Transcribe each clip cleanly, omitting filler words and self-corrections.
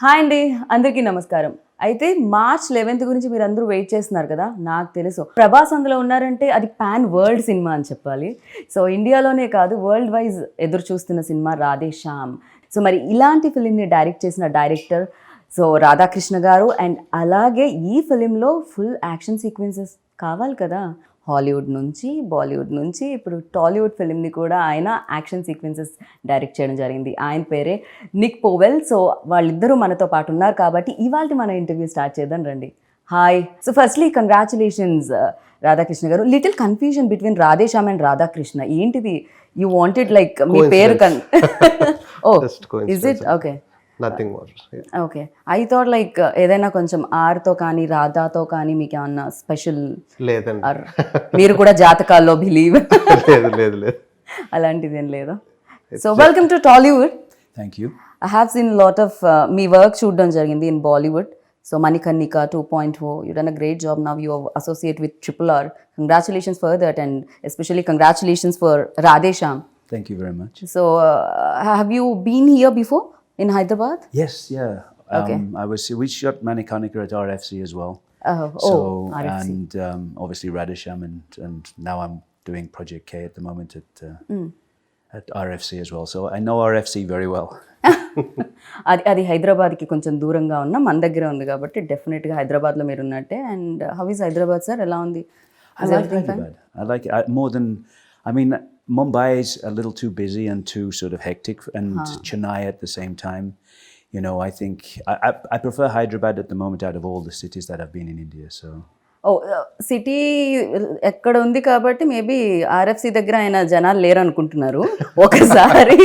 Hi అండి, అందరికీ నమస్కారం. అయితే మార్చ్ 11th గురించి మీరు అందరూ వెయిట్ చేస్తున్నారు కదా. నాకు తెలుసు ప్రభాస్ అందులో ఉన్నారంటే అది పాన్ వరల్డ్ సినిమా అని చెప్పాలి. సో ఇండియాలోనే కాదు, వరల్డ్ వైజ్ ఎదురు చూస్తున్న సినిమా రాధే శ్యామ్. సో మరి ఇలాంటి ఫిలింని డైరెక్ట్ చేసిన డైరెక్టర్ సో రాధా కృష్ణ గారు. అండ్ అలాగే ఈ ఫిలింలో ఫుల్ యాక్షన్ సీక్వెన్సెస్ కావాలి కదా. హాలీవుడ్ నుంచి, బాలీవుడ్ నుంచి ఇప్పుడు టాలీవుడ్ ఫిలింని కూడా ఆయన యాక్షన్ సీక్వెన్సెస్ డైరెక్ట్ చేయడం జరిగింది. ఆయన పేరే నిక్ పోవెల్. సో వాళ్ళిద్దరూ మనతో పాటు ఉన్నారు కాబట్టి ఇవాళ మన ఇంటర్వ్యూ స్టార్ట్ చేద్దాం రండి. Hi. So firstly congratulations Radhakrishna garu. Little confusion between Radhe Shyam and Radhakrishna. ఏంటిది? యూ వాంటెడ్ లైక్ మీ పేరు oh is it? Okay, nothing more. Okay, I thought like ఏదైనా కొంచెం ఆర్తో కానీ రాధాతో కానీ మీకు ఏమన్నా స్పెషల్ లేదండి. మీరు కూడా జాతకాల్లో బిలీవ్ లేదు లేదు లేదు అలాంటిది ఏం లేదు. So welcome to Tollywood. Thank you. I have seen lot of మీ వర్క్ చూడడం జరిగింది in Bollywood. So Manikarnika 2.0, you done a great job. Now you associate with RRR. Congratulations for that and especially congratulations for Radhe Shyam. Thank you very much. So have you been here before in Hyderabad? Yes, yeah. Okay. We shot Manikarnika at RFC as well. RFC. And obviously Radhe Shyam and now I'm doing Project K at the moment at RFC as well. So I know RFC very well. అది హైదరాబాద్కి కొంచెం దూరంగా ఉన్న మన దగ్గర ఉంది కాబట్టి డెఫినెట్గా హైదరాబాద్లో మీరు ఉన్నట్టే. And how is Hyderabad sir? ఎలా ఉంది? I like Hyderabad. I like it more than, I mean, Mumbai is a little too busy and too sort of hectic, and Chennai at the same time. You know, I think I prefer Hyderabad at the moment out of all the cities that I've been in India. So. City ఎక్కడ ఉంది కాబట్టి maybe RFC దగ్గర ఆయన జనాలు లేరు అనుకుంటున్నారు. ఒకసారి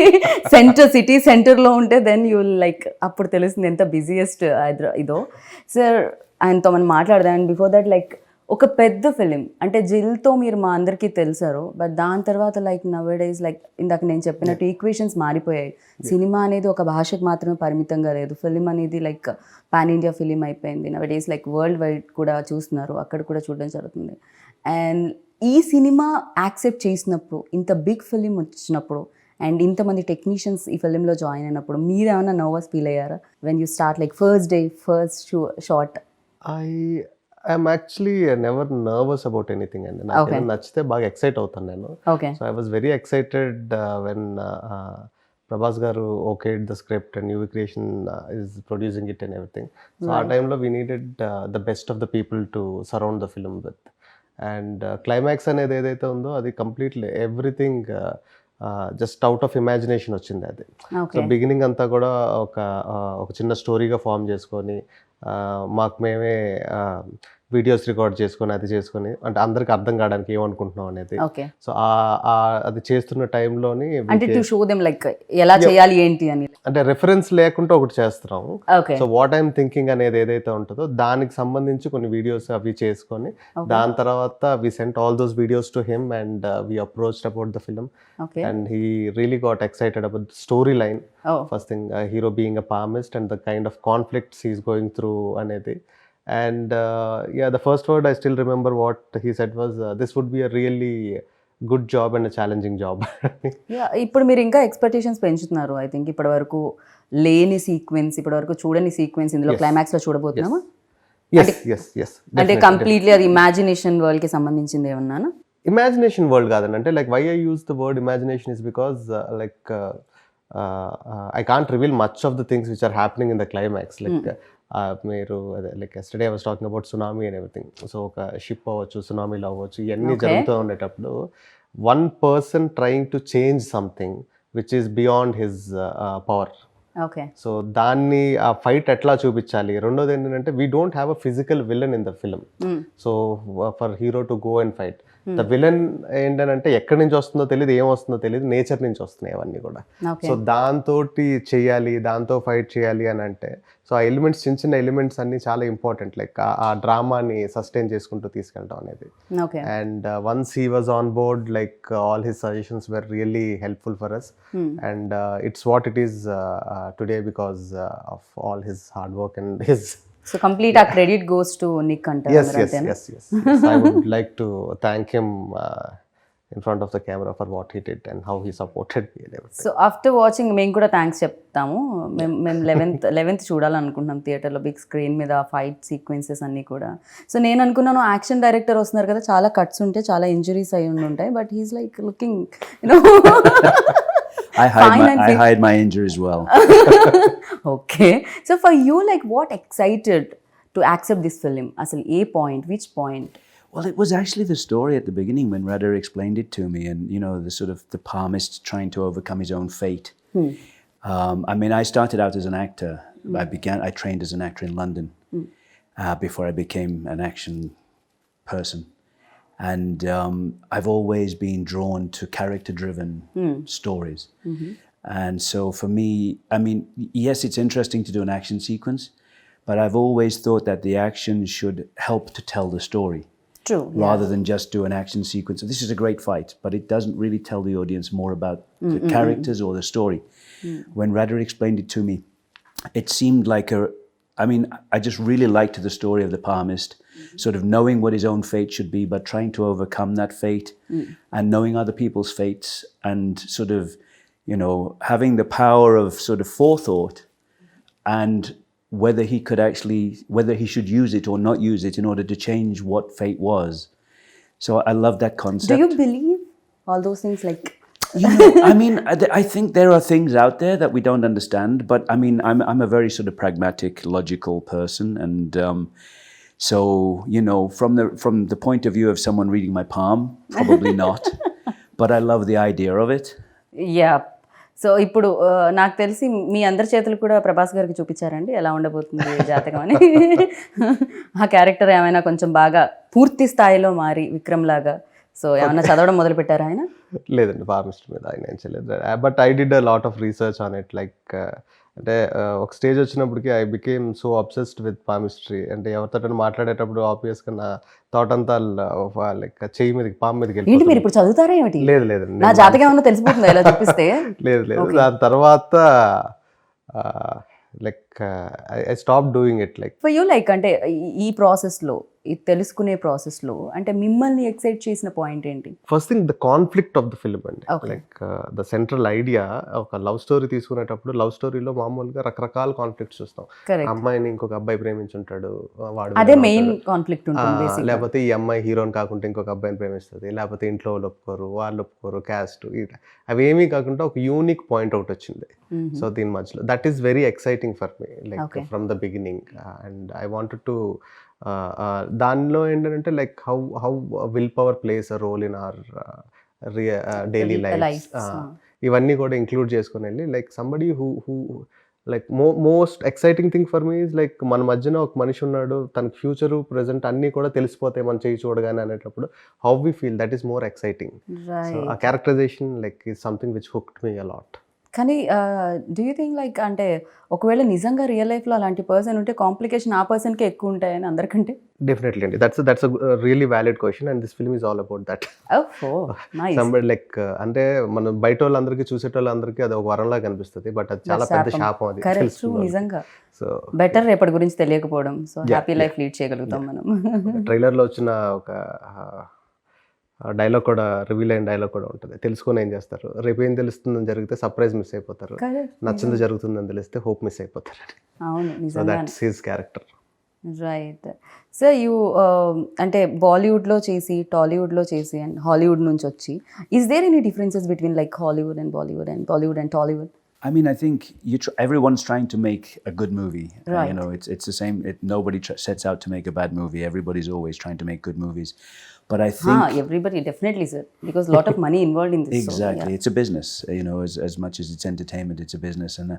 city సెంటర్లో ఉంటే దెన్ యూ లైక్ అప్పుడు తెలుస్తుంది ఎంత బిజియెస్ట్ ఇదో. సార్ ఆయనతో మనం మాట్లాడదాం. అండ్ బిఫోర్ దట్ లైక్ ఒక పెద్ద ఫిలిం అంటే జిల్తో మీరు మా అందరికీ తెలుసారు. బట్ దాని తర్వాత లైక్ నవేడేస్ లైక్ ఇందాక నేను చెప్పినట్టు ఈక్వేషన్స్ మారిపోయాయి. సినిమా అనేది ఒక భాషకు మాత్రమే పరిమితంగా లేదు. ఫిలిం అనేది లైక్ పాన్ ఇండియా ఫిలిం అయిపోయింది. నవేడేస్ లైక్ వరల్డ్ వైడ్ కూడా చూస్తున్నారు, అక్కడ కూడా చూడడం జరుగుతుంది. అండ్ ఈ సినిమా యాక్సెప్ట్ చేసినప్పుడు, ఇంత బిగ్ ఫిలిం వచ్చినప్పుడు అండ్ ఇంతమంది టెక్నీషియన్స్ ఈ ఫిలింలో జాయిన్ అయినప్పుడు మీరు ఏమైనా నర్వస్ ఫీల్ అయ్యారా when you start like first day first shot? I'm actually never nervous about anything, and నాకు నచ్చితే బాగా ఎక్సైట్ అవుతాను నేను. So I was very excited when Prabhas గారు okayed the script and UV Creation is producing it and everything. So ఆ టైంలో we needed the best of the people to surround the film with. And climax అనేది ఏదైతే ఉందో అది completely everything just out of imagination వచ్చింది అది. So beginning అంతా కూడా ఒక చిన్న స్టోరీగా ఫామ్ చేసుకొని మాకు మేమే వీడియోస్ రికార్డ్ చేసుకొని అది చేసుకొని అంటే అందరికి అర్థం కావడానికి ఏమనుకుంటున్నాం అనేది. సో అది చేస్తున్న టైంలోని ఎలా చేయాలి ఏంటి అని అంటే రెఫరెన్స్ లేకుండా ఒకటి చేస్తున్నాము. సో వాట్ ఐఎమ్ థింకింగ్ అనేది ఏదైతే ఉంటుందో దానికి సంబంధించి కొన్ని వీడియోస్ అవి చేసుకొని దాని తర్వాత we sent all those videos to him and we approached about the film and he really got excited about the story line. First thing hero being a palmist and the kind of conflicts he's going through అనేది. And yeah, the first word I still remember what he said was this would be a really good job and a challenging job. ఇప్పుడు మీరు ఇంకా expectations పెంచుతున్నారు. I think ఇప్పటి వరకు లేని sequence, ఇప్పటి వరకు చూడని సీక్వెన్స్ ఇందులో క్లైమాక్స్ లో చూడబోతున్నామా? అంటే కంప్లీట్లీ అది ఇమాజినేషన్ వరల్డ్ కి సంబంధించింది ఏమన్నా? ఇమాజినేషన్ వరల్డ్ కాదండి. అంటే like why I use the word imagination is because like I can't reveal much of the things which are happening in the climax. Like మీరు అదే like yesterday I was talking about tsunami and everything. So ఒక ship అవ్వచ్చు, సునామీలో అవ్వచ్చు, ఇవన్నీ జరుగుతూ ఉండేటప్పుడు one person trying to change something which is beyond his power. So దాన్ని ఆ ఫైట్ ఎట్లా చూపించాలి. రెండోది ఏంటంటే we don't have a physical villain in the film. So for hero to go and fight the villain ఏంటంటే ఎక్కడి నుంచి వస్తుందో తెలియదు, ఏం వస్తుందో తెలియదు, నేచర్ నుంచి వస్తున్నాయి అవన్నీ కూడా. సో దాంతో చెయ్యాలి, దాంతో ఫైట్ చేయాలి అని అంటే సో ఆ ఎలిమెంట్స్, చిన్న చిన్న ఎలిమెంట్స్ అన్ని చాలా ఇంపార్టెంట్. లైక్ ఆ డ్రామాని సస్టైన్ చేసుకుంటూ తీసుకెళ్ళడం అనేది. And once he was on board like all his suggestions were really helpful for us and it's what it is today because of all his hard work and his. So complete our credit goes to Nick అంటారు. Yes. I would like to thank him in front of the camera for what he did and how he supported me and everything. So after watching మేము కూడా thanks చెప్తాము. మేము eleventh చూడాలనుకుంటున్నాం థియేటర్లో big screen మీద fight sequences అన్నీ కూడా. So నేను అనుకున్నాను యాక్షన్ డైరెక్టర్ వస్తున్నారు కదా, చాలా కట్స్ ఉంటాయి, చాలా ఇంజరీస్ అయి ఉంటాయి, but he's like looking you know I hide my injuries well. Okay. So for you, like what excited to accept this film? Asal a point, which point? Well, it was actually the story at the beginning when Radha explained it to me, and you know, the sort of the palmist trying to overcome his own fate. I mean, I started out as an actor. I trained as an actor in London before I became an action person. And I've always been drawn to character-driven stories. And so for me, I mean, yes, it's interesting to do an action sequence, but I've always thought that the action should help to tell the story. True. Rather than just do an action sequence. So this is a great fight, but it doesn't really tell the audience more about the characters or the story. When Radha explained it to me, it seemed like I just really liked the story of the palmist, sort of knowing what his own fate should be, but trying to overcome that fate and knowing other people's fates and sort of, you know, having the power of sort of forethought and whether he should use it or not use it in order to change what fate was. So I love that concept. Do you believe all those things? Like, you know, I mean, I think there are things out there that we don't understand, but I mean, I'm a very sort of pragmatic, logical person, and so you know, from the point of view of someone reading my palm, probably not, but I love the idea of it. yeah. So ఇప్పుడు నాకు తెలిసి మీ అందరి చేతులు కూడా ప్రభాస్ గారికి చూపించారండి ఎలా ఉండబోతుంది జాతకం అని. ఆ క్యారెక్టర్ ఏమైనా కొంచెం బాగా పూర్తి స్థాయిలో మారి విక్రమ్ లాగా సో ఏమైనా చదవడం మొదలు పెట్టారా ఆయన? లేదండి, ఫార్మిస్ట్ మీద ఆయన ఏం చేయలేదు. But I did a lot of research on it. Like అంటే ఒక స్టేజ్ వచ్చినప్పటికి I became so obsessed with palmistry. అంటే ఎవరితో మాట్లాడేటప్పుడు ఆబ్వియస్గా నా థాట్ అంతా లైక్ చెయ్యి మీదకి పాము మీదకి ఏంటి మీరు ఇప్పుడు చదువుతారా ఏమిటి? లేదు లేదండి, నా జాతకం ఏమన్నా తెలిసిపోతుందా ఇలా చూపిస్తే? లేదు లేదు. దాని తర్వాత like I stop doing it. Like for you like అంటే ఈ ప్రాసెస్లో ఈ తెలుసుకునే ప్రాసెస్లో అంటే మిమ్మల్ని ఎక్సైట్ చేసిన పాయింట్ ఏంటి? First thing the conflict of the film అండి. లైక్ ద సెంట్రల్ ఐడియా, ఒక లవ్ స్టోరీ తీసుకునేటప్పుడు లవ్ స్టోరీలో మామూలుగా రకరకాల కాన్ఫ్లిక్ట్స్ చూస్తాం. అమ్మాయిని ఇంకొక అబ్బాయి ప్రేమించుంటాడు, వాడు అదే మెయిన్ కాన్ఫ్లిక్ట్ ఉంటుంది. లేకపోతే ఈ అమ్మాయి హీరోని కాకుండా ఇంకొక అబ్బాయిని ప్రేమిస్తుంది, లేకపోతే ఇంట్లో వాళ్ళు ఒప్పుకోరు, వాళ్ళు ఒప్పుకోరు, క్యాస్ట్, అవేమీ కాకుండా ఒక యూనిక్ పాయింట్ అవుట్ వచ్చింది. సో దీని మధ్యలో that is very exciting for me, like from the beginning. And I wanted to దానిలో ఏంటంటే like how will power plays a role in our daily life, ఇవన్నీ కూడా ఇంక్లూడ్ చేసుకుని వెళ్ళి like somebody who like most exciting thing for me is like మన మధ్యన ఒక మనిషి ఉన్నాడు, తనకి ఫ్యూచరు ప్రెజెంట్ అన్నీ కూడా తెలిసిపోతాయి మనం చేయి చూడగానే అనేటప్పుడు how we feel, that is more exciting. So ఆ characterization like is something which hooked me a lot. కానీ డూ యూ థింక్ లైక్ అంటే ఒకవేళ నిజంగా రియల్ లైఫ్లో అలాంటి పర్సన్ ఉంటే కాంప్లికేషన్ ఆ పర్సన్కే ఎక్కువ ఉంటాయని అందరికంటే? డెఫినెట్లీ అండి, that's really valid question and this film is all about that. Somebody like అంటే మనం బయట వాళ్ళందరికీ చూసేటోళ్ళందరికీ అది ఒక వరంలా కనిపిస్తుంది, బట్ అది చాలా పెద్ద శాపం. అది కరెక్ట్, నిజంగా. సో బెటర్ రేపటి గురించి తెలియకపోవడం, సో హ్యాపీ లైఫ్ లీడ్ చేయగలుగుతాం మనం. ట్రైలర్లో వచ్చిన ఒక డైలాగ్ కూడా, రివీల్ అయిన డైలాగ్ కూడా ఉంటుంది. తెలుసుకొని ఏం చేస్తారు, రేపు ఏం తెలుస్తుందని జరిగితే సర్ప్రైజ్ మిస్ అయిపోతారు, నచ్చింది జరుగుతుందని తెలిస్తే హోప్ మిస్ అయిపోతారు. అవును, so that's his character. Right. So you అంటే బాలీవుడ్లో చేసి, టాలీవుడ్లో చేసి అండ్ హాలీవుడ్ నుంచి వచ్చి, is there any differences between like Hollywood and Bollywood and Bollywood and Tollywood? I mean, I think everyone's trying to make a good movie. Right. You know, it's the same. Nobody sets out to make a bad movie. Everybody's always trying to make good movies. But I think everybody definitely, sir, because a lot of money involved in this. Exactly, so, yeah. It's a business. You know, as much as it's entertainment, it's a business. And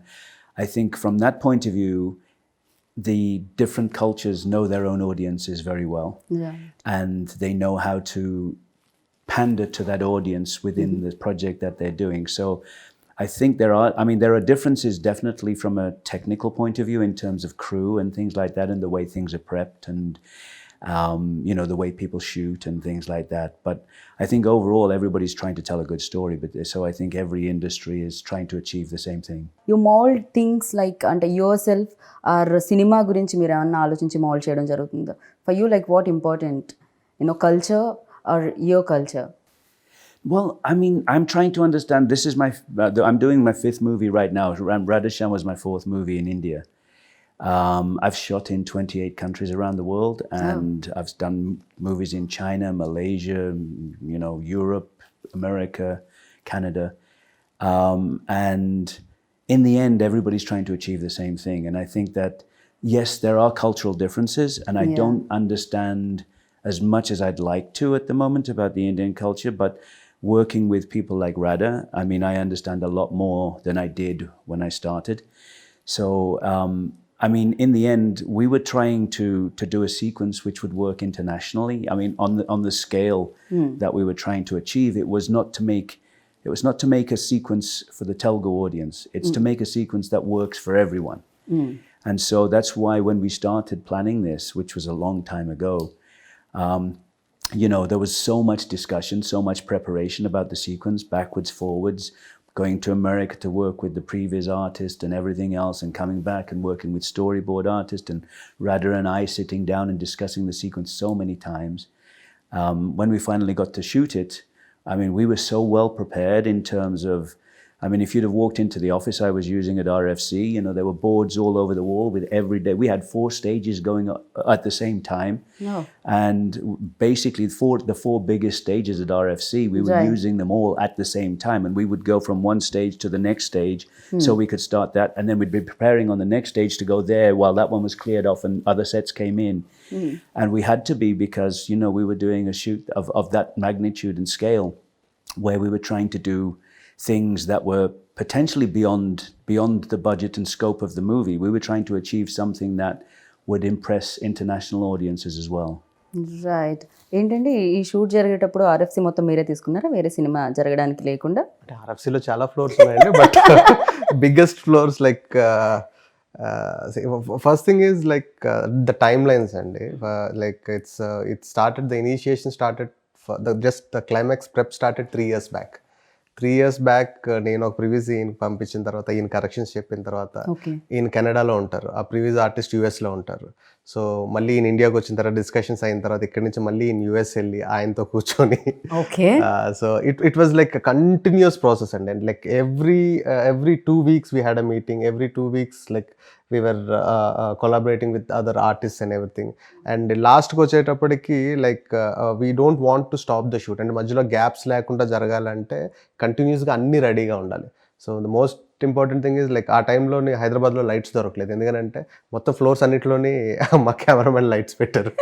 I think from that point of view, the different cultures know their own audiences very well, and they know how to pander to that audience within the project that they're doing. So I think there are differences definitely from a technical point of view in terms of crew and things like that, and the way things are prepped, and you know, the way people shoot and things like that. But I think overall everybody's trying to tell a good story, but so I think every industry is trying to achieve the same thing. You mold things like అంటే yourself or cinema గురించి మీరు ఏమన్నా ఆలోచించి mold చేయడం జరుగుతుందా? For you, like what important, you know, culture or your culture? Well, I mean, I'm trying to understand. This is I'm doing my 5th movie right now. Radhe Shyam was my 4th movie in India. I've shot in 28 countries around the world, and I've done movies in China, Malaysia, Europe, America, Canada. And in the end, everybody's trying to achieve the same thing. And I think that, yes, there are cultural differences, and I don't understand as much as I'd like to at the moment about the Indian culture, but working with people like Radha, I mean, I understand a lot more than I did when I started. So, I mean, in the end, we were trying to do a sequence which would work internationally. I mean, on the scale that we were trying to achieve, it was not to make a sequence for the Telugu audience. It's to make a sequence that works for everyone. And so that's why when we started planning this, which was a long time ago, there was so much discussion, so much preparation about the sequence, backwards, forwards, going to America to work with the previous artist and everything else, and coming back and working with storyboard artist, and Radha and I sitting down and discussing the sequence so many times. When we finally got to shoot it, I mean, we were so well prepared in terms of, I mean, if you'd have walked into the office I was using at RFC, there were boards all over the wall with every day. We had 4 stages going at the same time. No. And basically the 4 biggest stages at RFC, we were using them all at the same time. And we would go from one stage to the next stage so we could start that. And then we'd be preparing on the next stage to go there while that one was cleared off and other sets came in. And we had to be, because, we were doing a shoot of that magnitude and scale, where we were trying to do things that were potentially beyond the budget and scope of the movie. We were trying to achieve something that would impress international audiences as well. Right. ఏంటంటే ఈ shoot జరిగేటప్పుడు RFC మొత్తం మీరే తీసుకున్నారా, వేరే cinema జరగడానికి లేకుండా? అంటే ఆర్ఎఫ్సిలో చాలా ఫ్లోర్స్ ఉన్నాయండి, but biggest flaws like first thing is like the time lines అండి. Like the initiation started, the climax prep started 3 years back. 3 years back నేను ఒక ప్రీవియస్ ఈయన పంపించిన తర్వాత, ఈయన కరెక్షన్స్ చెప్పిన తర్వాత, ఈయన కెనడాలో ఉంటారు, ఆ ప్రీవియస్ ఆర్టిస్ట్ యూఎస్లో ఉంటారు. సో మళ్ళీ ఈయన ఇండియాకి వచ్చిన తర్వాత డిస్కషన్స్ అయిన తర్వాత ఇక్కడి నుంచి మళ్ళీ ఈయన యూఎస్ వెళ్ళి ఆయనతో కూర్చొని, so it was like continuous process అండి. And like every 2 weeks we had a meeting, every 2 weeks like we were collaborating with other artists and everything. And లాస్ట్కి వచ్చేటప్పటికి like we don't want to stop the shoot, and మధ్యలో gaps లేకుండా జరగాలంటే కంటిన్యూస్గా అన్నీ రెడీగా ఉండాలి. So the most important thing is like ఆ టైంలోని హైదరాబాద్లో లైట్స్ దొరకలేదు, ఎందుకంటే మొత్తం ఫ్లోర్స్ అన్నింటిలోని మా కెమెరామెన్ లైట్స్ పెట్టారు.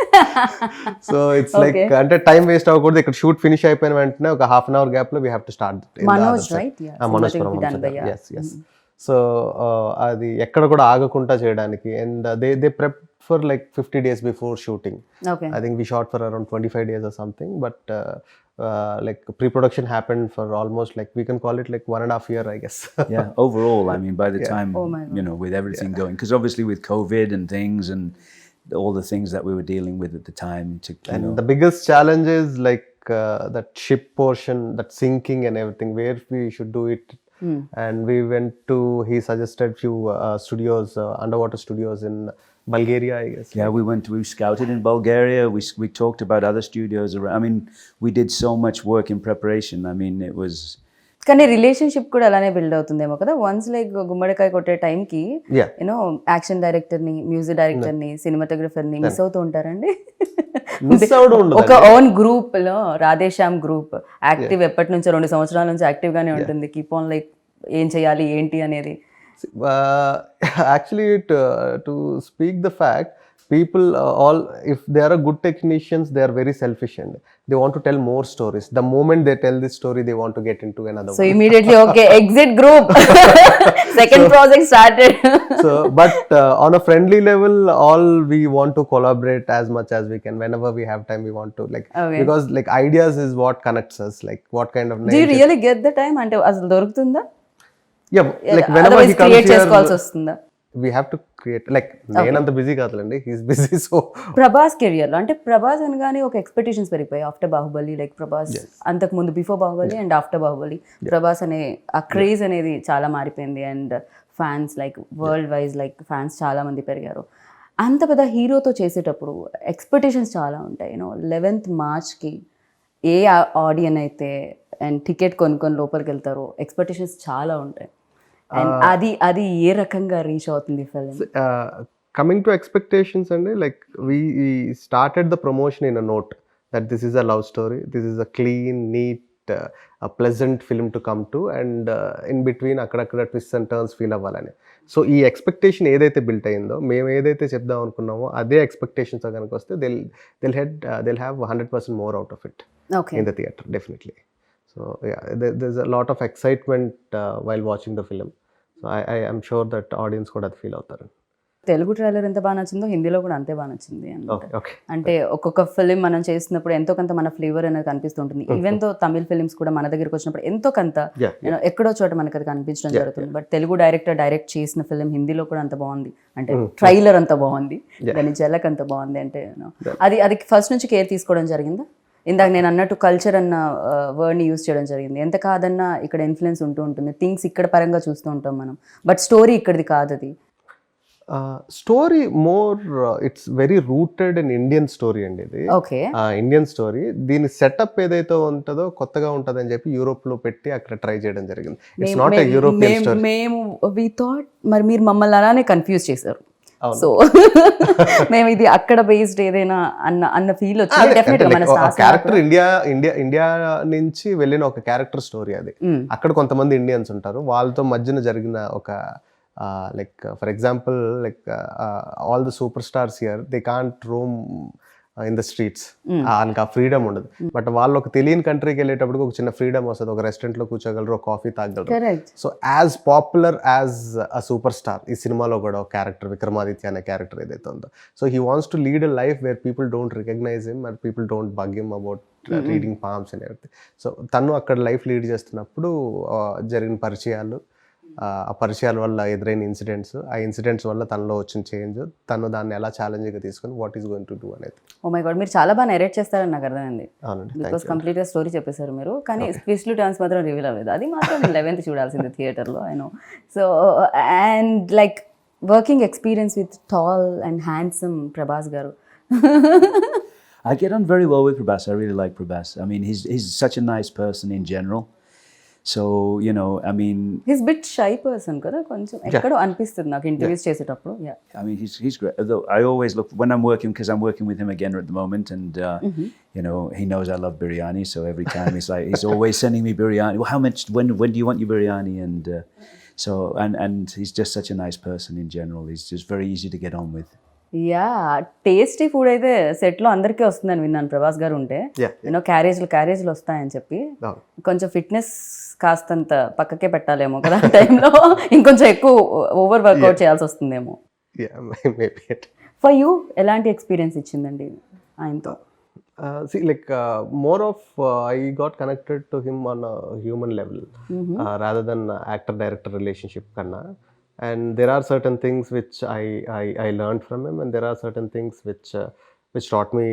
సో ఇట్స్ లైక్ అంటే టైం వేస్ట్ అవ్వకూడదు. ఇక్కడ షూట్ ఫినిష్ అయిపోయిన వెంటనే ఒక ½ hour గ్యాప్లో we have to start. Manoj S. So అది ఎక్కడ కూడా ఆగకుండా చేయడానికి, and they prep for like 50 days before shooting. I think we shot for around 25 days or something, but like pre-production happened for almost like we can call it like 1.5 years, I guess. Yeah, overall, I mean, by the time, with everything going, because obviously with COVID and things and all the things that we were dealing with at the time. The biggest challenge is like that ship portion, that sinking and everything, where we should do it. And we went to, he suggested few studios, underwater studios in Bulgaria, I guess. Yeah, we scouted in Bulgaria. We talked about other studios around. I mean, we did so much work in preparation. I mean, it was. కానీ relationship కూడా అలానే build అవుతుందేమో కదా. Once like గుమ్మడికాయ కొట్టే టైంకి action డైరెక్టర్ని, music డైరెక్టర్ని, సినిమాటోగ్రఫర్ని మిస్ అవుతూ ఉంటారండి. ఒక ఓన్ గ్రూప్ లో రాధే శ్యామ్ గ్రూప్ యాక్టివ్ ఎప్పటి నుంచో 2 సంవత్సరాల నుంచి యాక్టివ్ గానే ఉంటుంది. కీప్ ఆన్ లైక్ ఏం చేయాలి ఏంటి అనేది. Actually, to speak the fact, people all, if they are a good technicians, they are very selfish and they want to tell more stories. The moment they tell this story, they want to get into another one. So immediately, okay, exit group. Second project started. So, but on a friendly level, all we want to collaborate as much as we can. Whenever we have time, we want to like, because like ideas is what connects us. Like what kind of. Do you really get the time? Ante asalu dorugtunda? Yeah, like whenever he comes create చేసుకోవాల్సి వస్తుందా? We have to create, like నేనంత busy కాదులండి, he's busy. So Prabhas career లో అంటే ప్రభాస్ అనగానే ఒక expectations పెరిగిపోయాయి after Baahubali. Like Prabhas అంతకు ముందు before Baahubali and after Baahubali Prabhas అనే ఆ క్రేజ్ అనేది చాలా మారిపోయింది. And fans like world wise like fans చాలా మంది పెరిగారు. అంత పెద్ద హీరోతో చేసేటప్పుడు ఎక్స్పెక్టేషన్స్ చాలా ఉంటాయి. 11th March ఏ ఆడియన్ అయితే అండ్ టికెట్ కొనుక్కొని లోపలికి వెళ్తారో ఎక్స్పెక్టేషన్స్ చాలా ఉంటాయి. అండ్ అది ఏ రకంగా రీచ్ అవుతుంది film? Coming to expectations and like we started the promotion in a note that this is a love story, this is a clean, neat, a pleasant film to come to, and in between akkada twists and turns feel avvalani. So ee expectation edaithe built ayindho, మేము ఏదైతే చెప్దాం అనుకున్నామో అదే expectations కనుక వస్తే they'll have 100% more out of it in the theater, definitely. So yeah, there's a lot of excitement while watching the film. So I am sure that audience కూడా అది feel అవుతారు. తెలుగు ట్రైలర్ ఎంత బాగా నచ్చిందో హిందీలో కూడా అంతే బాగా నచ్చింది. Okay. అంటే ఒక్కొక్క ఫిలిం మనం చేసినప్పుడు ఎంతో కొంత మన ఫ్లేవర్ అనేది కనిపిస్తుంటుంది. ఈవెన్ తో తమిళ్ ఫిలిమ్స్ కూడా మన దగ్గరికి వచ్చినప్పుడు ఎంతో కొంత ఎక్కడో చోట మనకు అది కనిపించడం జరుగుతుంది. బట్ తెలుగు డైరెక్ట్ చేసిన ఫిలిం హిందీలో కూడా అంత బాగుంది, అంటే ట్రైలర్ అంత బాగుంది, దాని జలక్ అంత బాగుంది. అంటే అది ఫస్ట్ నుంచి కేర్ తీసుకోవడం జరిగిందా? ఇందాక నేను అన్నట్టు కల్చర్ అన్న వర్డ్ని యూజ్ చేయడం జరిగింది. ఎంత కాదన్నా ఇక్కడ ఇన్ఫ్లుయెన్స్ ఉంటూ ఉంటుంది, థింగ్స్ ఇక్కడ పరంగా చూస్తూ ఉంటాం మనం, బట్ స్టోరీ ఇక్కడిది కాదు. అది story more it's very rooted in Indian story అండి. ఇది ఇండియన్ స్టోరీ. దీని సెటప్ ఏదైతే ఉంటుందో కొత్తగా ఉంటుంది అని చెప్పి యూరోప్ లో పెట్టి అక్కడ ట్రై చేయడం జరిగింది. It's not a European story. మేము వి థాట్ మరి మీరు మమ్మల్ని అలానే కన్ఫ్యూజ్ చేశారు. సో మేము ఇది అక్కడ బేస్డ్ ఏదైనా అన్న ఫీల్ వచ్చింది. క్యారెక్టర్ ఇండియా నుంచి వెళ్ళిన ఒక క్యారెక్టర్ స్టోరీ అది. అక్కడ కొంతమంది ఇండియన్స్ ఉంటారు, వాళ్ళతో మధ్యన జరిగిన ఒక like for example, like all the superstars here, they can't roam in the streets. అంక ఫ్రీడమ్ ఉండదు. బట్ వాళ్ళు ఒక తెలియని కంట్రీకి వెళ్ళేటప్పుడు ఒక చిన్న ఫ్రీడమ్ వస్తుంది. ఒక రెస్టారెంట్ లో కూర్చోగలరు, ఒక కాఫీ తాగలరు. So as popular as a super star ఈ సినిమాలో కూడా ఒక క్యారెక్టర్ విక్రమాదిత్య అనే క్యారెక్టర్ ఏదైతే ఉందో, so he wants to lead a life where people don't recognize him and people don't bug him about reading palms and everything. So తను అక్కడ life lead చేస్తున్నప్పుడు జరిగిన పరిచయాలు, ఆ పరిచయాల వల్ల ఎదురైన ఇన్సిడెంట్స్, ఆ ఇన్సిడెంట్స్ వల్ల తనలో వచ్చిన చేంజ్, తను దాన్ని ఎలా ఛాలెంజ్గా తీసుకుని what is going to do అనేది. ఓ మై గాడ్, మీరు చాలా బాగా నెరేట్ చేస్తారని నాకు అర్థమైంది. బికాస్ కంప్లీట్గా స్టోరీ చెప్పేశారు మీరు, కానీ ట్విస్ట్లు టర్న్స్ మాత్రం రివీల్ అవ్వలేదు. అది మాత్రం 11th చూడాల్సింది థియేటర్లో. I know. So and like working experience with tall and handsome Prabhas గారు. I get on very well with Prabhas. I really like Prabhas. I mean, he's such a nice person in general. So, you know, I mean, he's a bit shy person kada koncham ekkado anpistundi నాకు interviews చేసేటప్పుడు. Yeah, I mean, he's great. Although I always look when I'm working, because I'm working with him again at the moment, and you know, he knows I love biryani, so every time he's always sending me biryani. Well, how much, when do you want your biryani? And so and he's just such a nice person in general. He's just very easy to get on with. Yeah, tasty food అయితే సెట్లో అందరికీ వస్తుందని విన్నాను ప్రభాస్ గారు ఉంటే. You know క్యారేజ్లు వస్తాయని చెప్పి కొంచెం ఫిట్నెస్ కాస్తంత పక్కకే పెట్టాలేమో కదా టైంలో, ఇంకొంచెం ఎక్కువ ఓవర్ వర్కౌట్ చేయాల్సి వస్తుందేమో. ఫర్ యూ ఎలాంటి ఎక్స్పీరియన్స్ ఇచ్చిందండి ఆయనతో? See, like more of I got connected to him on a human level rather than actor-director relationship kanna. And there are certain things which I learned from him, and there are certain things which taught me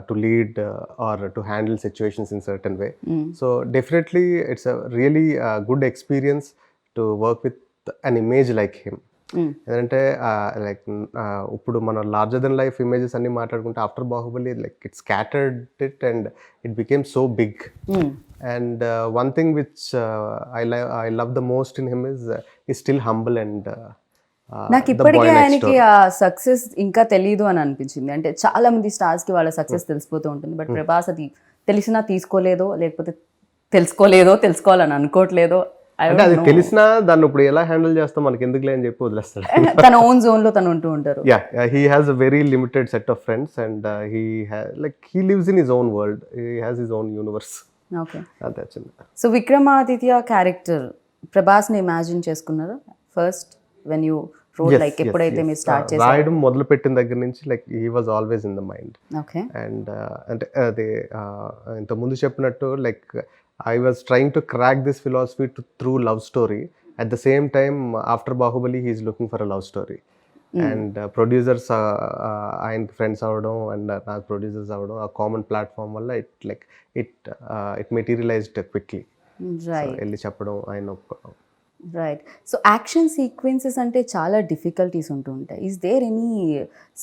to lead or to handle situations in certain way. So definitely it's a really good experience to work with an image like him. ఎందుకంటే like ఇప్పుడు మనం larger than life images అన్ని మాట్లాడుకుంటే after Baahubali like it scattered it and it became so big. And one thing which I love the most in him is still humble and నాకు ఇప్పటికే ఆయనకి ఆ success ఇంకా తెలియదు అని అనిపించింది. అంటే చాలా మంది స్టార్స్ కి వాళ్ళ సక్సెస్ తెలిసిపోతూ ఉంటుంది, బట్ ప్రభాస్ అది తెలిసినా తీసుకోలేదో, లేకపోతే తెలుసుకోవాలని అనుకోవట్లేదో. అంటే అది తెలిసినా దాన్ని ఇప్పుడు ఎలా హ్యాండిల్ చేస్తాం మనకి ఎందుకులే అని చెప్పి వదిలేస్తాడు. తన ఓన్ జోన్ లో తను ఉంటూ ఉంటారు. Yeah, he has a very limited set of friends and he lives in his own world, he has his own universe. Okay, so Vikramaditya character Prabhas ని ఇమాజిన్ చేసుకున్నారా first when you role? Like ఎప్పుడైతే మీరు start చేశారు రాయడం మొదలు పెట్టిన దగ్గర నుంచి like he was always in the mind. Okay, and అంటే అదే ఇంత ముందు చెప్పినట్టు like I was trying to crack this philosophy through love story. At the same time, after Bahubali, he is looking for a love story. And producers, ఆయన friends అవ్వడం and నాకు producers అవ్వడం, ఆ కామన్ ప్లాట్ఫామ్ వల్ల it materialised quickly. వెళ్ళి చెప్పడం ఆయన ఒప్పుకోవడం. రైట్. సో యాక్షన్ సీక్వెన్సెస్ అంటే చాలా డిఫికల్టీస్ ఉంటూ ఉంటాయి. Is there any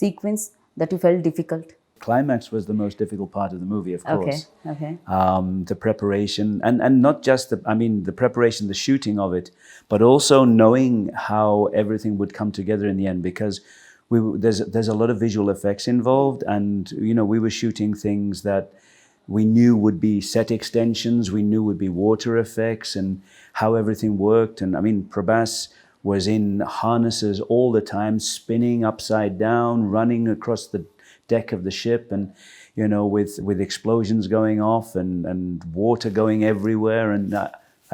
sequence that you felt difficult? Climax was the most difficult part of the movie, of course. Okay. The preparation, and not just the preparation, the shooting of it, but also knowing how everything would come together in the end, because there's a lot of visual effects involved, and we were shooting things that we knew would be set extensions, we knew would be water effects, and how everything worked. And Prabhas was in harnesses all the time, spinning upside down, running across the deck of the ship, and with explosions going off and water going everywhere. And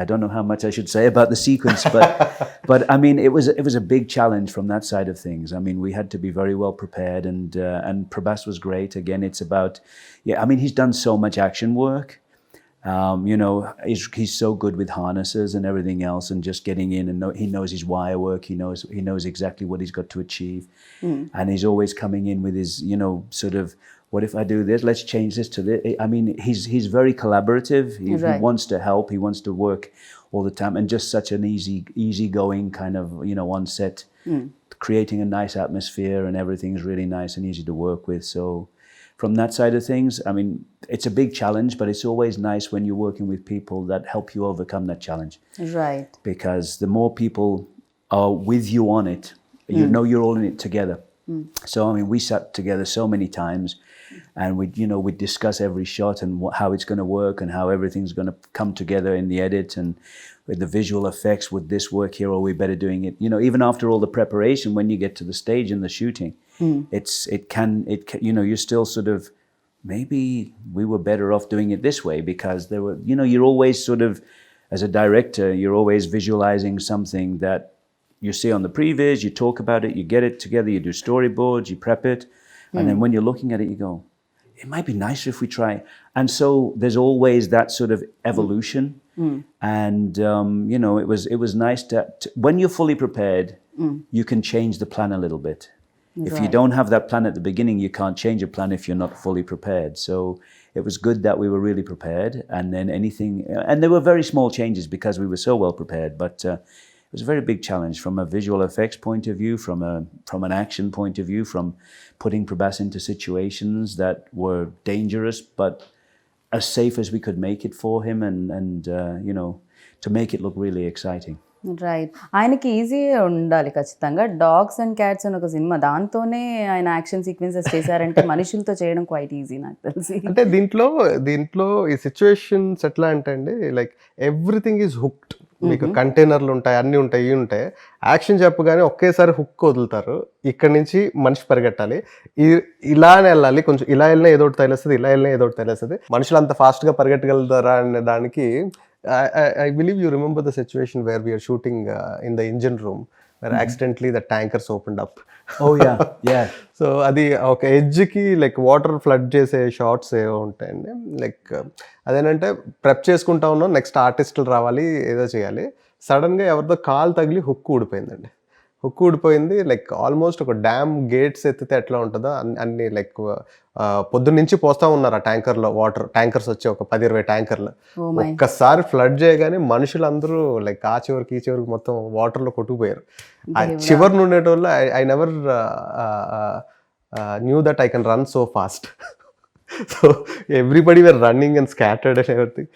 I don't know how much I should say about the sequence, but it was a big challenge from that side of things. We had to be very well prepared, and Prabhas was great. Again, it's about he's done so much action work. He's so good with harnesses and everything else, and just getting in, and he knows his wire work. He knows exactly what he's got to achieve, and he's always coming in with his sort of, what if I do this? Let's change this to this. He's very collaborative. He wants to help. He wants to work all the time, and just such an easygoing kind of on set, creating a nice atmosphere, and everything's really nice and easy to work with. So from that side of things, it's a big challenge, but it's always nice when you're working with people that help you overcome that challenge. Right. Because the more people are with you on it, you're all in it together. So we sat together so many times, and we'd discuss every shot and how it's going to work, and how everything's going to come together in the edit, and with the visual effects, would this work here, or are we better doing it? Even after all the preparation, when you get to the stage and the shooting, it can you're still sort of, maybe we were better off doing it this way, because there were, you're always sort of, as a director, you're always visualizing something that you see on the previs, you talk about it, you get it together, you do storyboards, you prep it, and then when you're looking at it, you go, it might be nicer if we try. And so there's always that sort of evolution. And it was nice to when you're fully prepared, you can change the plan a little bit. If you don't have that plan at the beginning, you can't change a plan if you're not fully prepared. So it was good that we were really prepared, and then and there were very small changes because we were so well prepared, but it was a very big challenge from a visual effects point of view, from an action point of view, from putting Prabhas into situations that were dangerous, but as safe as we could make it for him, and to make it look really exciting. Right. ఆయనకి easy ఉండాలి ఖచ్చితంగా. Dogs and cats అని ఒక cinema, దాంతోనే ఆయన action sequences చేశారంటే మనుషులతో చేయడం క్వైట్ ఈజీ నాకు తెలిసి. అంటే దీంట్లో ఈ సిచ్యువేషన్స్ ఎట్లా అంటే అండి, లైక్ ఎవ్రీథింగ్ ఈజ్ హుక్డ్. మీకు కంటైనర్లు ఉంటాయి, అన్నీ ఉంటాయి, ఇవి ఉంటాయి. యాక్షన్ చెప్పగానే ఒకేసారి హుక్ వదులుతారు. ఇక్కడ నుంచి మనిషి పరిగెట్టాలి, ఇలానే వెళ్ళాలి, కొంచెం ఇలా వెళ్ళినా ఏదో ఒకటి తగిలేస్తుంది, ఇలా వెళ్ళినా ఏదో ఒకటి తగిలేస్తుంది. మనుషులు అంత ఫాస్ట్గా పరిగెట్టగలుగుతారా అనే దానికి I believe you remember the situation where we are shooting in the engine room, where accidentally the tankers opened up. Oh yeah. So అది ఒక ఎడ్జ్కి లైక్ వాటర్ ఫ్లడ్ చేసే షార్ట్స్ ఏవో ఉంటాయండి. లైక్ అదేనంటే ప్రెప్ చేసుకుంటా ఉన్నాం, నెక్స్ట్ ఆర్టిస్టులు రావాలి, ఏదో చేయాలి. సడన్గా ఎవరితో కాలు తగిలి హుక్ ఊడిపోయిందండి. హుక్ ఊడిపోయింది. లైక్ ఆల్మోస్ట్ ఒక డ్యామ్ గేట్స్ ఎత్తితే ఎట్లా ఉంటుందో అన్ని లైక్ పొద్దున్నుంచి పోస్తా ఉన్నారు ఆ ట్యాంకర్లో వాటర్. ట్యాంకర్స్ వచ్చి ఒక 10-20 ట్యాంకర్లు ఒక్కసారి ఫ్లడ్ చేయగానే మనుషులందరూ లైక్ ఆ చివరికి ఈ చివరికి మొత్తం వాటర్లో కొట్టుకుపోయారు. ఆ చివరి ఉండేటోళ్ళు I never knew that I can run so fast. So everybody were running and scattered and everything.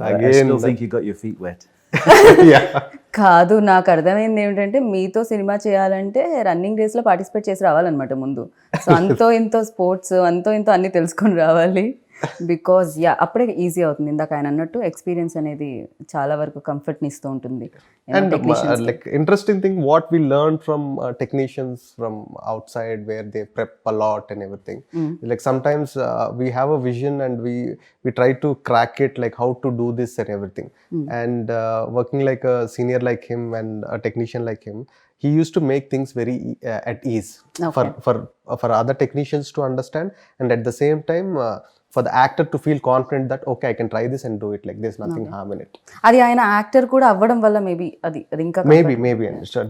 I still think you got your feet wet. కాదు, నాకు అర్థమైంది ఏమిటంటే మీతో సినిమా చేయాలంటే రన్నింగ్ రేస్లో పార్టిసిపేట్ చేసి రావాలన్నమాట ముందు. సో అంతో ఇంతో స్పోర్ట్స్, అంతో ఇంతో అన్ని తెలుసుకొని రావాలి. బికాజ్ అప్పుడే ఈజీ అవుతుంది. ఇందాక ఆయన అన్నట్టు ఎక్స్పీరియన్స్ అనేది చాలా వరకు కంఫర్ట్ని ఇస్తూ ఉంటుంది. And like interesting thing what we learned from technicians from outside where they prep a lot and everything. Like sometimes we have a vision and we try to crack it, like how to do this and everything. And working like a senior like him and a technician like him, he used to make things very at ease for other technicians to understand, and at the same time for the actor to feel confident that okay, I can try this and do it, like there's nothing harm in it. అది ఆయన actor కూడా అవ్వడం వల్ల maybe అది ఇంకా maybe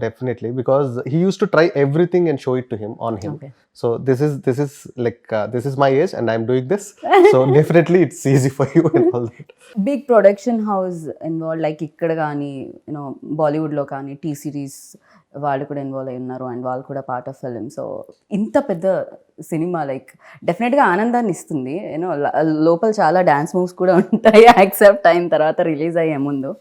definitely, because he used to try everything and show it to him on him. So this is like this is my age and I'm doing this, so definitely it's easy for you and all that. Big production house involve, like ఇక్కడ కానీ బాలీవుడ్లో కానీ T series వాళ్ళు కూడా involve అయి ఉన్నారు and వాళ్ళు కూడా పార్ట్ ఆఫ్ ఫిలిం. సో ఇంత పెద్ద సినిమా లైక్ డెఫినెట్గా ఆనందాన్ని ఇస్తుంది. యూనో లోపల చాలా డ్యాన్స్ మూవ్స్ కూడా ఉంటాయి యాక్సెప్ట్ అయిన తర్వాత, రిలీజ్ అయ్యే ముందు.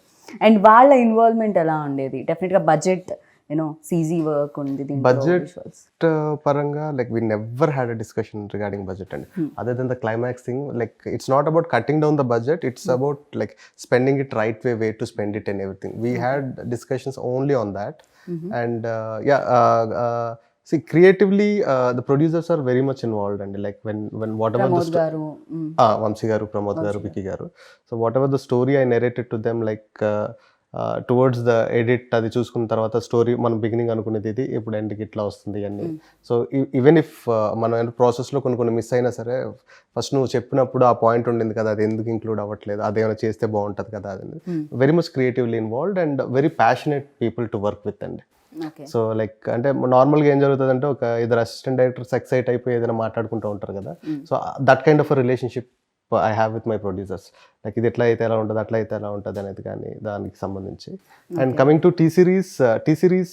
అండ్ వాళ్ళ ఇన్వాల్వ్మెంట్ ఎలా ఉండేది? డెఫినెట్గా బడ్జెట్, యూనో సీజీ వర్క్ ఉంది బడ్జెట్ పరంగా like we never had a discussion regarding budget అండి. Other than the climax thing, like it's not about cutting down the budget, it's about like spending it right way to spend it and everything. We had discussions only on that. And see, creatively the producers are very much involved, and like when whatever Pramod garu, Vamsi garu, Pramod garu, Vicky garu, so whatever the story I narrated to them, like towards the edit అది చూసుకున్న తర్వాత story మనం beginning అనుకునేది ఇది ఇప్పుడు ఎండ్కి ఇట్లా వస్తుంది అన్నీ. సో ఈవెన్ ఇఫ్ మనం ప్రాసెస్లో కొన్ని మిస్ అయినా సరే, ఫస్ట్ నువ్వు చెప్పినప్పుడు ఆ పాయింట్ ఉండింది కదా, అది ఎందుకు ఇంక్లూడ్ అవ్వట్లేదు, అదేమైనా చేస్తే బాగుంటుంది కదా, అది very much creatively involved and very passionate people to work with అండి. సో లైక్ అంటే నార్మల్గా ఏం జరుగుతుంది అంటే, ఒక ఇద్దరు అసిస్టెంట్ డైరెక్టర్స్ ఎక్సైట్ అయిపోయి ఏదైనా మాట్లాడుకుంటూ ఉంటారు కదా, so that kind of a relationship I have with my producers. Like ఇది ఎట్లా అయితే ఎలా ఉంటుంది, అట్లా అయితే ఎలా ఉంటుంది అనేది కానీ దానికి సంబంధించి. And coming to T Series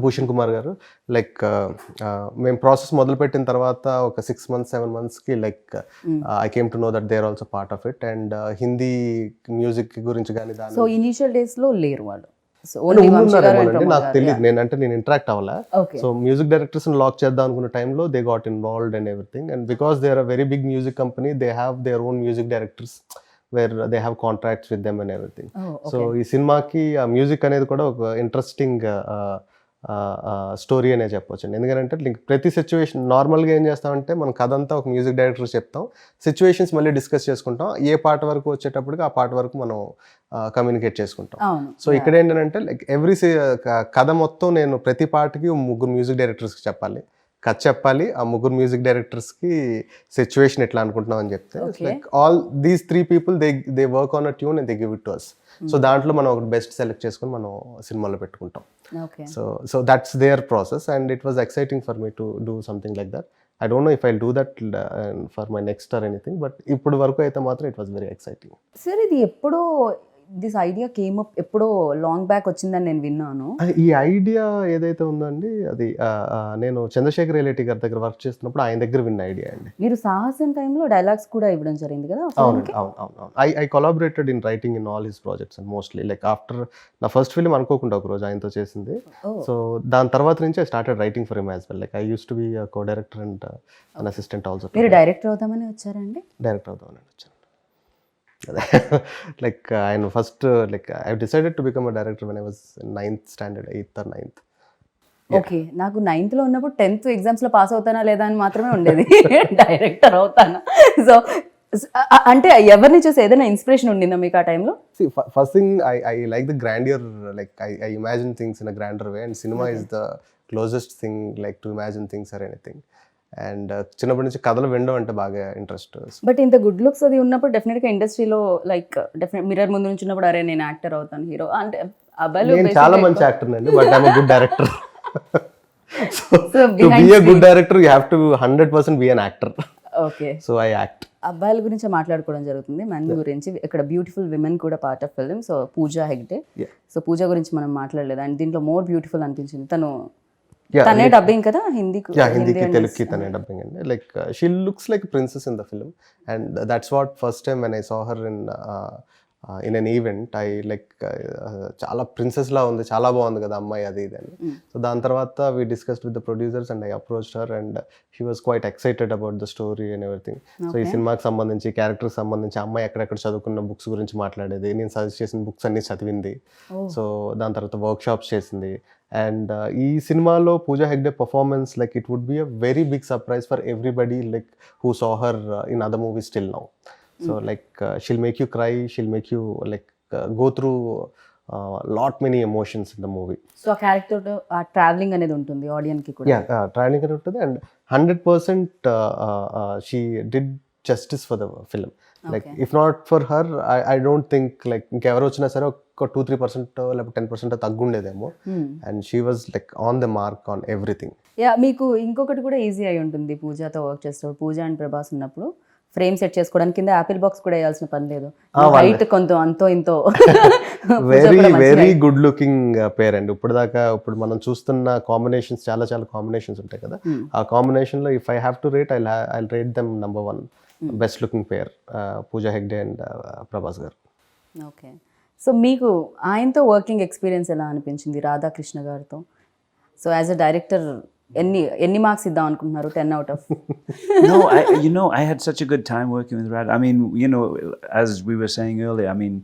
Bhushan Kumar garu, like మేము ప్రాసెస్ మొదలుపెట్టిన తర్వాత ఒక 6 months 7 monthsకి like I came to know that they are also part of it. And Hindi music గురించి కానీ దాని సో ఇనిషియల్ డేస్లో లేరు వాళ్ళు, నాకు తెలియదు, నేను ఇంటరాక్ట్ అవ్వాలా. సో మ్యూజిక్ డైరెక్టర్స్ లాక్ చేద్దాం అనుకున్న టైంలో they got involved and everything. And because they are a very big music company, they have their own music directors where they have contracts with them and everything. So ఈ సినిమాకి ఆ music అనేది కూడా ఒక interesting story అనే చెప్పొచ్చు. ఎందుకంటే ప్రతి సిచ్యువేషన్ నార్మల్గా ఏం చేస్తామంటే, మనం కథ అంతా ఒక మ్యూజిక్ డైరెక్టర్ చెప్తాం, సిచ్యువేషన్స్ మళ్ళీ డిస్కస్ చేసుకుంటాం, ఏ పాట వరకు వచ్చేటప్పటికి ఆ పాట వరకు మనం కమ్యూనికేట్ చేసుకుంటాం. సో ఇక్కడ ఏంటంటే లైక్ ఎవ్రీ కథ మొత్తం నేను ప్రతి పాటకి 3 మ్యూజిక్ డైరెక్టర్స్కి చెప్పాలి, కథ చెప్పాలి, ఆ 3 మ్యూజిక్ డైరెక్టర్స్కి సిచ్యువేషన్ ఎట్లా అనుకుంటున్నాం అని చెప్తే, like all these 3 people they work on a tune and they give it to us. So దాంట్లో మనం ఒక బెస్ట్ సెలెక్ట్ చేసుకొని మనం సినిమాలో పెట్టుకుంటాం. So that's their process and it was exciting for me to do something like that. I don't know if I'll do that for my next or anything, but ఇప్పుడు వరకు అయితే మాత్రం it was very exciting. Sir ఇది ఎప్పుడో this idea came up, ఎప్పుడో long back వచ్చిందని నేను విన్నాను. ఈ ఐడియా ఏదైతే ఉందండి, అది నేను చంద్రశేఖర్ రిలేటివ్ గారి దగ్గర వర్క్ చేస్తున్నప్పుడు ఆయన దగ్గర విన్న ఐడియా అండి. మీరు సాహసం టైంలో డైలాగ్స్ కూడా ఇవ్వడం జరిగింది కదా? అవును. I collaborated in writing in all his projects and mostly like after నా ఫస్ట్ ఫిల్మ్ అనుకోకుండా ఒక రోజు ఆయనతో చేసింది. సో దాని తర్వాత నుంచి I started writing for him as well. Like I use to be co director and an assistant also. మీరు డైరెక్టర్ అవుతామని వచ్చారండి? డైరెక్టర్ అవుతామని వచ్చాను. Like I first like I decided to become a director when I was in 9th standard, 8th or 9th. Okay, నాకు 9th లో ఉన్నప్పుడు 10th exams లో pass అవుతానా లేదా అని మాత్రమే ఉండేది, డైరెక్టర్ అవుతానా. సో అంటే ఎవరిని చూసి ఏదైనా ఇన్స్పిరేషన్ ఉండిందా మీకు ఆ టైంలో? First thing I like the grandeur, like I imagine things in a grander way, and cinema is the closest thing like to imagine things or anything. And చిన్నప్పటి నుంచి కథలు వినడం అంటే బాగా ఇంట్రెస్ట్. బట్ ఇంత గుడ్ లుక్స్ అది ఉన్నప్పుడు డెఫినెట్గా ఇండస్ట్రీలో లైక్ డెఫినెట్ మిర్రర్ ముందు నుంచి ఉన్నప్పుడు అరే నేను యాక్టర్ అవుతాను, హీరో అంటే అబ్బాయిలు నేను చాలా మంచి యాక్టర్ అండి, but I'm a good director. To be a good director you have to 100% be an actor. Okay, so I act. అబ్బాయిల గురించి మాట్లాడుకోవడం జరుగుతుంది, మెన్ గురించి. ఇక్కడ బ్యూటిఫుల్ విమెన్ కూడా part of film. So Pooja Hegde, so Pooja గురించి మనం మాట్లాడలేదు అండ్ దీంట్లో మోర్ బ్యూటిఫుల్ అనిపించింది. తనే డబ్బింగ్ కదా హిందీకి? తెలుగుకి తనే డబ్బింగ్ అండి. Like she looks like princess in the film and that's what first time when I saw her in an event I like చాలా ప్రిన్సెస్ లా ఉంది, చాలా బాగుంది కదా అమ్మాయి అది ఇది అని. సో దాని తర్వాత we discussed with the producers and I approached her and she was quite excited about the story and everything. So ఈ సినిమాకి సంబంధించి క్యారెక్టర్కి సంబంధించి అమ్మాయి ఎక్కడెక్కడ చదువుకున్న బుక్స్ గురించి మాట్లాడేది, నేను సజెస్ట్ చేసిన బుక్స్ అన్ని చదివింది. సో దాని తర్వాత వర్క్ షాప్స్ చేసింది. అండ్ ఈ సినిమాలో Pooja Hegde performance like it would be a very big surprise for everybody like who saw her in other movies still now. So like she'll make you cry, she'll make you like go through lot many emotions in the movie. So a character traveling అనేది ఉంటుంది audience కి కూడా. Yeah, traveling అనేది ఉంటుంది and 100% she did justice for the film. Like if not for her I don't think like ఇంకెవరు వచ్చినా సరే ఒక 2-3% లేకపోతే 10% తగ్గుండేదేమో. And she was like on the mark on everything. Yeah, మీకు ఇంకొకటి కూడా ఈజీ అయి ఉంటుంది పూజాతో వర్క్ చేస్తారు. పూజ అండ్ ప్రభాస్ ఉన్నప్పుడు ఫ్రేమ్ సెట్ చేసుకోవడానికి కింద యాపిల్ బాక్స్ కూడా వేయాల్సిన పని లేదు. హైట్ కొంత అంతో ఇంతో వెరీ గుడ్ లుకింగ్ పేర్ అండి. ఇప్పుడు మనం చూస్తున్న కాంబినేషన్స్ చాలా కాంబినేషన్స్ ఉంటాయి కదా, ఆ కాంబినేషన్ లో if I have to rate I rate them number 1 best looking pair, Pooja Hegde and Prabhas garu. Okay, so మీకు ఆయనతో వర్కింగ్ ఎక్స్పీరియన్స్ ఎలా అనిపించింది, రాధాకృష్ణ గారితో? సో యాజ్ అ డైరెక్టర్ ఎన్ని మార్క్స్ ఇద్దాం అనుకుంటున్నారు 10 out of? No, I had such a good time working with Radha. I mean, as we were saying earlier, I mean,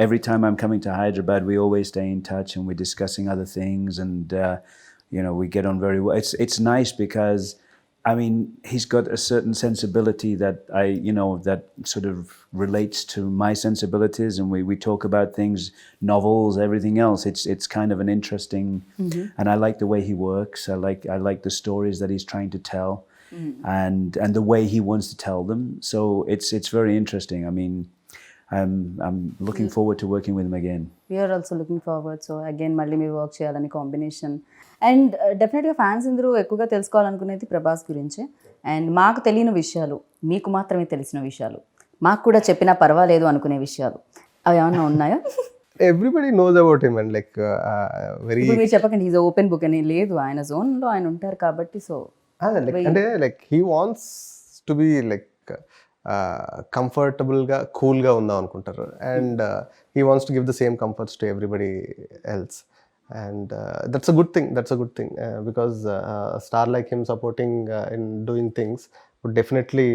every time I'm coming to Hyderabad, we always stay in touch and we're discussing other things, and we get on very well. It's nice because, I mean, he's got a certain sensibility that that sort of relates to my sensibilities, and we talk about things, novels, everything else. It's kind of an interesting, and I like the way he works. I like the stories that he's trying to tell, and the way he wants to tell them. So it's very interesting. I mean, I'm looking forward to working with him again. We are also looking forward. So again, మళ్ళీ మీ work చేయాలని combination. And డెఫినెట్గా fans అందరూ ఎక్కువగా తెలుసుకోవాలనుకునేది ప్రభాస్ గురించే. And మాకు తెలియని విషయాలు, మీకు మాత్రమే తెలిసిన విషయాలు, మాకు కూడా చెప్పినా పర్వాలేదు అనుకునే విషయాలు అవి ఏమన్నా ఉన్నాయా? Everybody knows about him and like very, మీరు చెప్పకండి ఈజ్ ఓపెన్ బుక్ అని. లేదు, ఆయన జోన్లో ఆయన ఉంటారు కాబట్టి. సో అంటే like he wants to be like కంఫర్టబుల్గా కూల్గా ఉందాం అనుకుంటారు, and he wants to give the same comforts to everybody else, and that's a good thing because a star like him supporting in doing things would definitely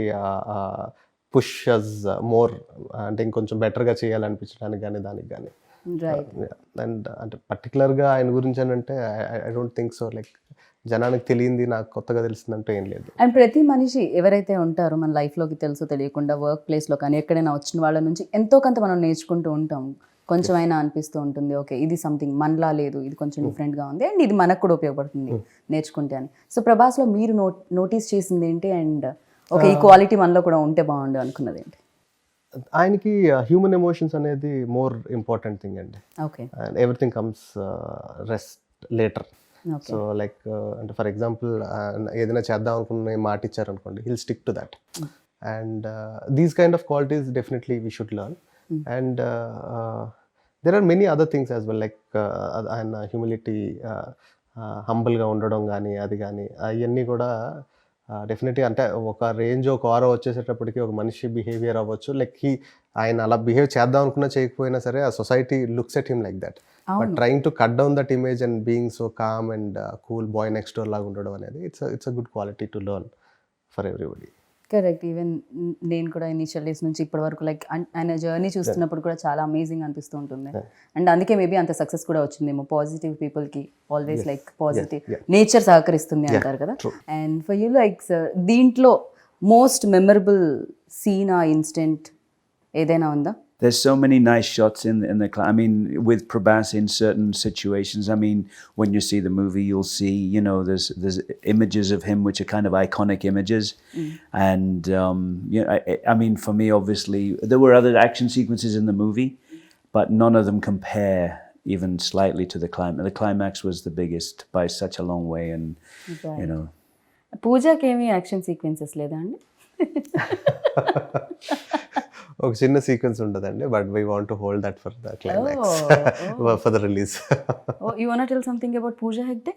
push us more, అంటే ఇంకొంచెం బెటర్గా చేయాలనిపించడానికి కానీ దానికి కానీ. అండ్ అంటే పర్టికులర్గా ఆయన గురించి అని అంటే I don't think so. Like జనానికి తెలియంది నాకు కొత్తగా తెలిసిందంటే ఏం లేదు. అండ్ ప్రతి మనిషి ఎవరైతే ఉంటారో మన లైఫ్లోకి తెలుసో తెలియకుండా వర్క్ ప్లేస్లో కానీ ఎక్కడైనా వచ్చిన వాళ్ళ నుంచి ఎంతో కొంత మనం నేర్చుకుంటూ ఉంటాం. కొంచెం అయినా అనిపిస్తూ ఉంటుంది, ఓకే ఇది సంథింగ్ మనలా లేదు, ఇది కొంచెం డిఫరెంట్గా ఉంది, అండ్ ఇది మనకు కూడా ఉపయోగపడుతుంది నేర్చుకుంటే అని. సో ప్రభాస్లో మీరు నోటీస్ చేసింది ఏంటి, అండ్ ఓకే ఈ క్వాలిటీ మనలో కూడా ఉంటే బాగుండు అనుకున్నది ఏంటి? ఆయనకి హ్యూమన్ ఎమోషన్స్ అనేది మోర్ ఇంపార్టెంట్ థింగ్ అండి. Okay, and everything comes rest later. So like అంటే ఫర్ ఎగ్జాంపుల్ ఏదైనా చేద్దాం అనుకున్న మాట ఇచ్చారనుకోండి, hill stick to that, and these kind of qualities definitely we should learn. And there are many other things as well, like ఆయన humility, హంబుల్గా ఉండడం కానీ అది కానీ అవన్నీ కూడా డెఫినెట్లీ అంటే ఒక రేంజ్ ఒక ఆరో వచ్చేసేటప్పటికి ఒక మనిషి బిహేవియర్ అవ్వచ్చు, లైక్ ఆయన అలా బిహేవ్ చేద్దాం అనుకున్నా చేయకపోయినా సరే ఆ society looks at him like that, but trying to cut down that image and being so calm and cool bye next door లాగా ఉండడం అనేది it's a good quality to learn for everybody. Correct. Even నేను కూడా initial days నుంచి ఇప్పటి వరకు like ఆయన journey చూస్తున్నప్పుడు కూడా చాలా అమేజింగ్ అనిపిస్తూ ఉంటుంది. అండ్ అందుకే మేబీ అంత సక్సెస్ కూడా వచ్చిందేమో. పాజిటివ్ పీపుల్కి ఆల్వేస్ లైక్ పాజిటివ్ నేచర్ సహకరిస్తుంది అంటారు కదా. And for you like sir దీంట్లో మోస్ట్ మెమరబుల్ సీన్ ఆ ఇన్సిడెంట్ ఏదైనా ఉందా? There's so many nice shots in the I mean, with Prabhas in certain situations. I mean, when you see the movie, you'll see, there's images of him which are kind of iconic images. And, I mean, for me, obviously, there were other action sequences in the movie, but none of them compare even slightly to the climax. The climax was the biggest by such a long way. And, పూజకి ఏమి action sequences లేదా అండి? ఒక చిన్న sequence ఉంటుందండి, but we want to hold that for the climax, for the release. You want to tell something about Pooja Hegde?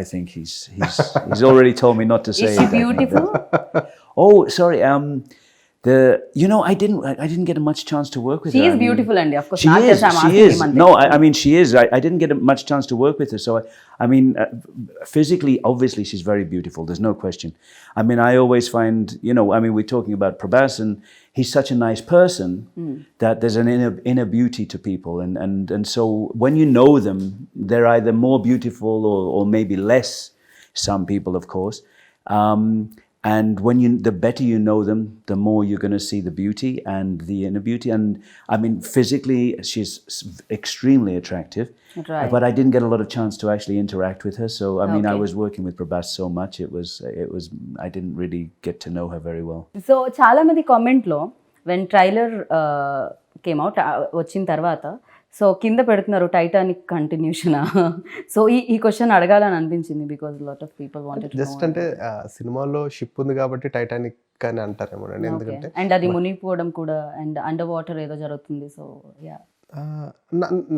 I think he's already told me not to say. Is she beautiful? Oh, sorry. I didn't get much chance to work with her. She is beautiful, and of course, she is. No, I mean, she is. I didn't get much chance to work with her. So, I mean, physically, obviously, she's very beautiful. There's no question. I mean, I always find, we're talking about Prabhas, and he's such a nice person that there's an inner beauty to people. And so when you know them, they're either more beautiful or maybe less, some people, of course. And when the better you know them, the more you're going to see the beauty and the inner beauty. And I mean, physically, she's extremely attractive. Right. But I didn't get a lot of chance to actually interact with her. So I mean, I was working with Prabhas so much. It was. I didn't really get to know her very well. So చాలా మంది comment లో when trailer came out వచ్చిన తర్వాత so కింద పెడుతున్నారు Titanic కంటిన్యూషనా. So ఈ question అడగాలని అనిపించింది because lot of people wanted just అంటే సినిమాలో షిప్ ఉంది కాబట్టి టైటానిక్ అని అంటారేమో అండి, ఎందుకంటే అండ్ అది మునిగిపోవడం కూడా అండ్ అండర్ వాటర్ ఏదో జరుగుతుంది. So ya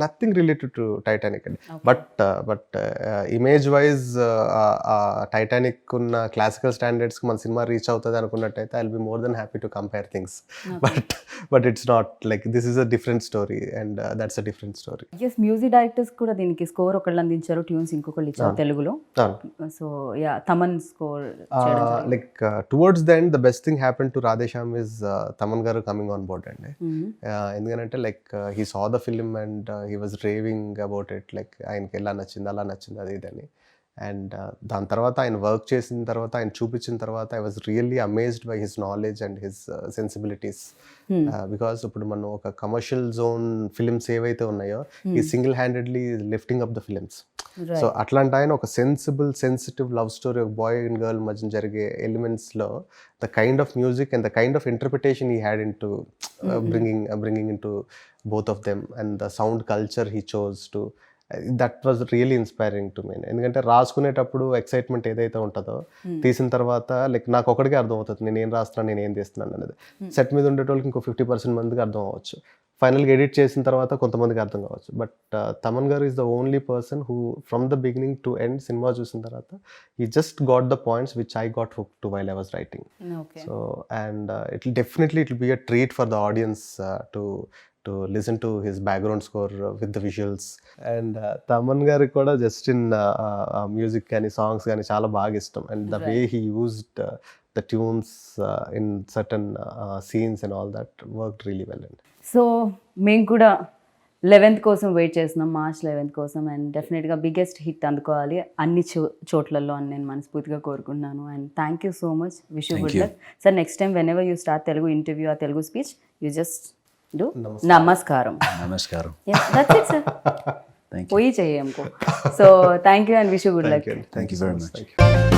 nothing related to Titanic అండి. బట్ ఇమేజ్ వైజ్ టైటానిక్ ఉన్న క్లాసికల్ స్టాండర్డ్స్కి మన సినిమా రీచ్ అవుతుంది అనుకున్నట్టయితే I will be more then happy to compare things. But it's not like this is a different story and that's a different story. Yes, music directors కూడా దీనికి score ఒకళ్ళు అందించారు, ట్యూన్స్ ఇంకొకళ్ళు ఇచ్చారు తెలుగులో. So ya Thaman score like towards the end the best thing happen to Radhe Shyam is Thaman గారు coming on board అండి. ఎందుకంటే like he saw the film and he was raving about it, like ఆయనకి ఎలా నచ్చింది అలా నచ్చింది అది ఇదని. అండ్ దాని తర్వాత ఆయన వర్క్ చేసిన తర్వాత ఆయన చూపించిన తర్వాత I was really amazed by his knowledge and his sensibilities. Because ఇప్పుడు మనం ఒక కమర్షియల్ జోన్ ఫిలిమ్స్ ఏవైతే ఉన్నాయో ఈ single handedly lifting up the films. So అట్లాంటి ఆయన ఒక సెన్సిటివ్ లవ్ స్టోరీ, ఒక బాయ్ అండ్ గర్ల్ మధ్య జరిగే ఎలిమెంట్స్లో the kind of music and the kind of interpretation he had in to bringing into both of them and the sound culture he chose to, that was really inspiring to me. ఎందుకంటే రాసుకునేటప్పుడు excitement ఏదైతే ఉంటుందో తీసిన తర్వాత like నాకు ఒకటికే అర్థం అవుతుంది నేను ఏం రాస్తున్నాను నేను ఏం తీస్తున్నాను అనేది. సెట్ మీద ఉండేటోళ్ళకి ఇంకో 50% మందికి అర్థం అవ్వచ్చు, ఫైనల్గా ఎడిట్ చేసిన తర్వాత కొంతమందికి అర్థం కావచ్చు. బట్ తమన్ గారు is the only person who from the beginning to end cinema చూసిన తర్వాత he just got the points which I got hooked to while I was writing. So and it will be a treat for the audience to listen to his background score with the visuals. And Thaman గారి కూడా just in music కానీ songs కానీ చాలా బాగా ఇష్టం. And the way he used the tunes in certain scenes and all that worked really well. So మేము కూడా 11th కోసం వెయిట్ చేస్తున్నాం, March 11th కోసం. అండ్ డెఫినెట్గా బిగ్గెస్ట్ హిట్ అందుకోవాలి అన్ని చోట్లలో అని నేను మనస్ఫూర్తిగా కోరుకుంటున్నాను. And thank you so much, wish you good luck sir. Next time when ever you start Telugu interview or Telugu speech you just do నమస్కారం. నమస్కారం. That's it sir. పోయి చెయ్యి हमको. So thank you and wish you good luck. Thank you very much.